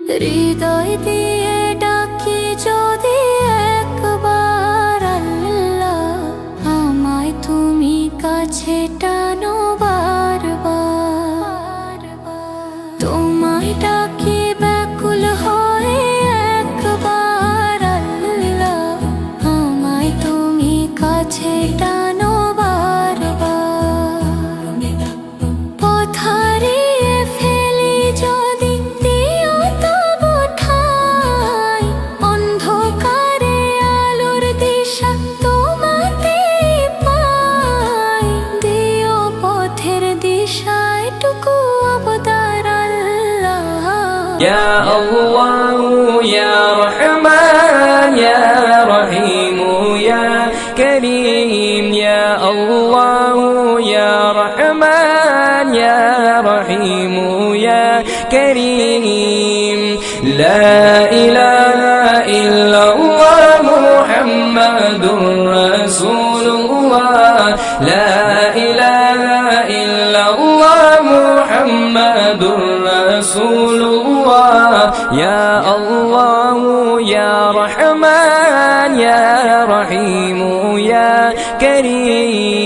হৃদয় দিয়ে ডাকি যদি একবার আল্লাহ, আমায় তুমি কাছে টানো বারবার। তোমায় ডাকি ব্যাকুল হয়ে একবার আল্লাহ, আমায় তুমি কাছে টানো বারবার। পথ হারিয়ে ফেলি যদি দিও তবু ঠাই, অন্ধকারে আলোর দিশা তোমাতেই পাই। দিও পথের দিশাটুকু অবতার আল্লাহ। يا الله يا رحمن يا رحيم يا كريم يا الله يا رحمن يا رحيم يا كريم لا إله إلا الله محمد رسول الله لا إله إلا الله محمد رسول الله يا الله يا رحمن يا رحيم يا كريم